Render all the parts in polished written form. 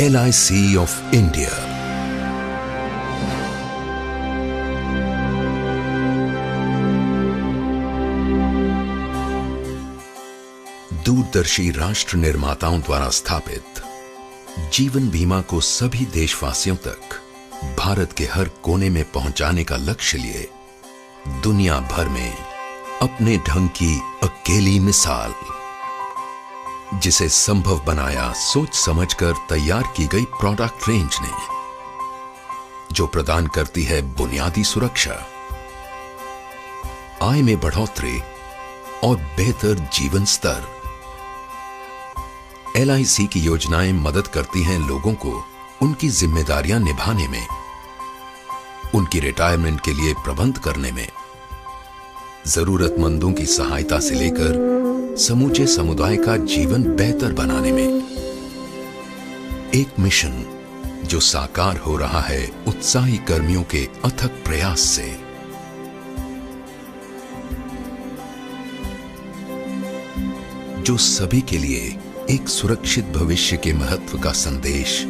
LIC of India। दूरदर्शी राष्ट्र निर्माताओं द्वारा स्थापित जीवन बीमा को सभी देशवासियों तक भारत के हर कोने में पहुंचाने का लक्ष्य लिए दुनिया भर में अपने ढंग की अकेली मिसाल, जिसे संभव बनाया सोच समझकर तैयार की गई प्रोडक्ट रेंज ने, जो प्रदान करती है बुनियादी सुरक्षा, आय में बढ़ोतरी और बेहतर जीवन स्तर। LIC की योजनाएं मदद करती हैं लोगों को उनकी जिम्मेदारियां निभाने में, उनकी रिटायरमेंट के लिए प्रबंध करने में, जरूरतमंदों की सहायता से लेकर समूचे समुदाय का जीवन बेहतर बनाने में। एक मिशन जो साकार हो रहा है उत्साही कर्मियों के अथक प्रयास से। जो सभी के लिए एक सुरक्षित भविष्य के महत्व का संदेश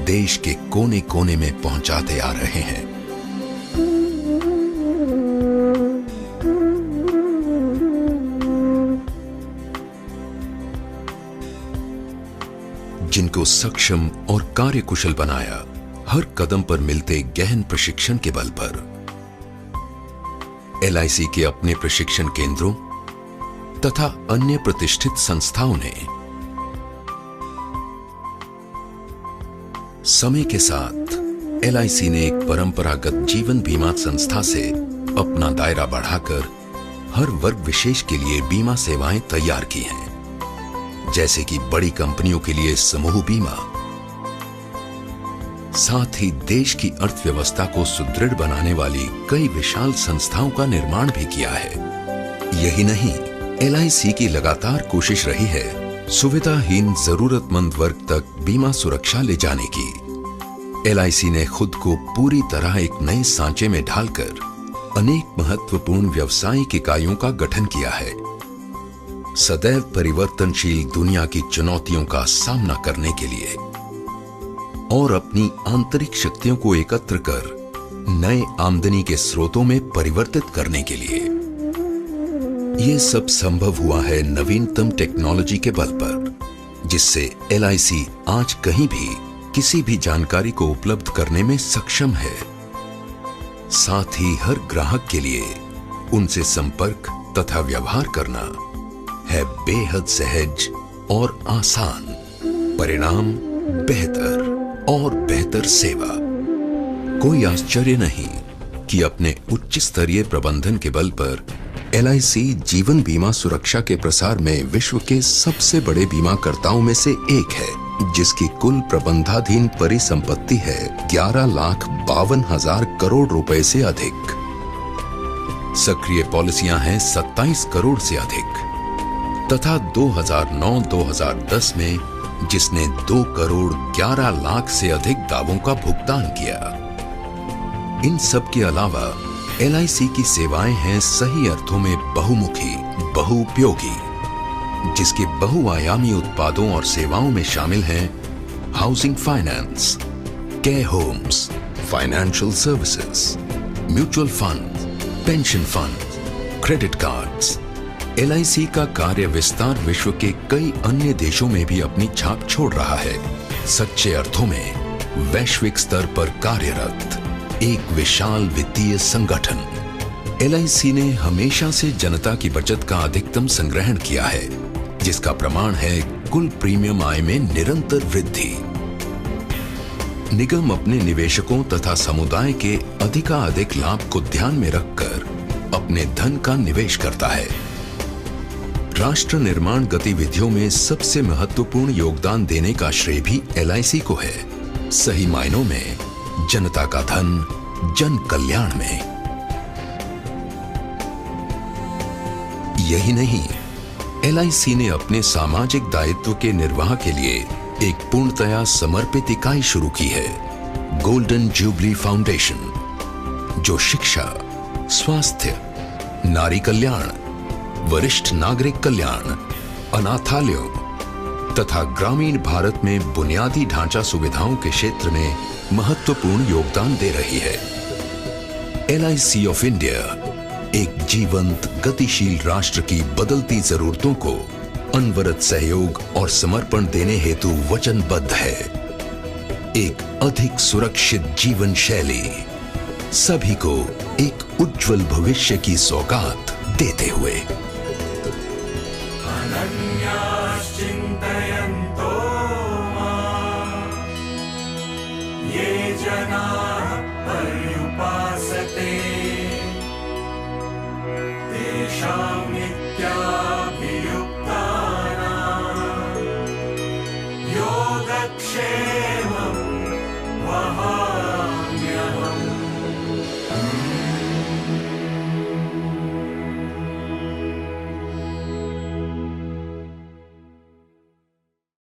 देश के कोने कोने में पहुंचाते आ रहे हैं। जिनको सक्षम और कार्यकुशल बनाया हर कदम पर मिलते गहन प्रशिक्षण के बल पर। LIC के अपने प्रशिक्षण केंद्रों तथा अन्य प्रतिष्ठित संस्थाओं ने समय के साथ LIC ने एक परंपरागत जीवन बीमा संस्था से अपना दायरा बढ़ाकर हर वर्ग विशेष के लिए बीमा सेवाएं तैयार की हैं, जैसे कि बड़ी कंपनियों के लिए समूह बीमा। साथ ही देश की अर्थव्यवस्था को सुदृढ़ बनाने वाली कई विशाल संस्थाओं का निर्माण भी किया है। यही नहीं, LIC की लगातार कोशिश रही है सुविधाहीन जरूरतमंद वर्ग तक बीमा सुरक्षा ले जाने की। LIC ने खुद को पूरी तरह एक नए सांचे में ढालकर अनेक महत्वपूर्ण व्यावसायिक इकाइयों का गठन किया है, सदैव परिवर्तनशील दुनिया की चुनौतियों का सामना करने के लिए और अपनी आंतरिक शक्तियों को एकत्र कर नए आमदनी के स्रोतों में परिवर्तित करने के लिए। यह सब संभव हुआ है नवीनतम टेक्नोलॉजी के बल पर, जिससे LIC आज कहीं भी किसी भी जानकारी को उपलब्ध करने में सक्षम है। साथ ही हर ग्राहक के लिए उनसे संपर्क तथा व्यवहार करना है बेहद सहज और आसान। परिणाम बेहतर और बेहतर सेवा। कोई आश्चर्य नहीं कि अपने उच्च स्तरीय प्रबंधन के बल पर LIC जीवन बीमा सुरक्षा के प्रसार में विश्व के सबसे बड़े बीमाकर्ताओं में से एक है, जिसकी कुल प्रबंधाधीन परिसंपत्ति है 11,52,000 करोड़ रुपए से अधिक। सक्रिय पॉलिसियां हैं 27 करोड़ से अधिक तथा 2009-2010 में जिसने 2 करोड़ 11 लाख से अधिक दावों का भुगतान किया। इन सब के अलावा LIC की सेवाएं हैं सही अर्थों में बहुमुखी, बहुउपयोगी, जिसके बहुआयामी उत्पादों और सेवाओं में शामिल हैं housing finance, care homes, financial services, mutual fund, pension fund, credit cards. LIC का कार्य विस्तार विश्व के कई अन्य देशों में भी अपनी छाप छोड़ रहा है। सच्चे अर्थों में वैश्विक स्तर पर कार्यरत एक विशाल वित्तीय संगठन। LIC ने हमेशा से जनता की बचत का अधिकतम संग्रहण किया है, जिसका प्रमाण है कुल प्रीमियम आय में निरंतर वृद्धि। निगम अपने निवेशकों तथा समुदाय के अधिकाधिक लाभ को ध्यान में रखकर अपने धन का निवेश करता है। राष्ट्र निर्माण गतिविधियों में सबसे महत्वपूर्ण योगदान देने का श्रेय भी LIC को है। सही मायनों में जनता का धन जन कल्याण में। यही नहीं, LIC ने अपने सामाजिक दायित्व के निर्वाह के लिए एक पूर्णतया समर्पित इकाई शुरू की है, गोल्डन जुबली फाउंडेशन, जो शिक्षा, स्वास्थ्य, नारी कल्याण, वरिष्ठ नागरिक कल्याण, अनाथालयों तथा ग्रामीण भारत में बुनियादी ढांचा सुविधाओं के क्षेत्र में महत्वपूर्ण योगदान दे रही है। LIC ऑफ इंडिया एक जीवंत, गतिशील राष्ट्र की बदलती जरूरतों को अनवरत सहयोग और समर्पण देने हेतु वचनबद्ध है। एक अधिक सुरक्षित जीवन शैली, सभी को एक उज्जवल भविष्य की सौगात देते हुए। अनन्याश्चिन्तयन्तो मां ये जनाः पर्युपासते तेषां नित्याभियुक्तानां योगक्षेम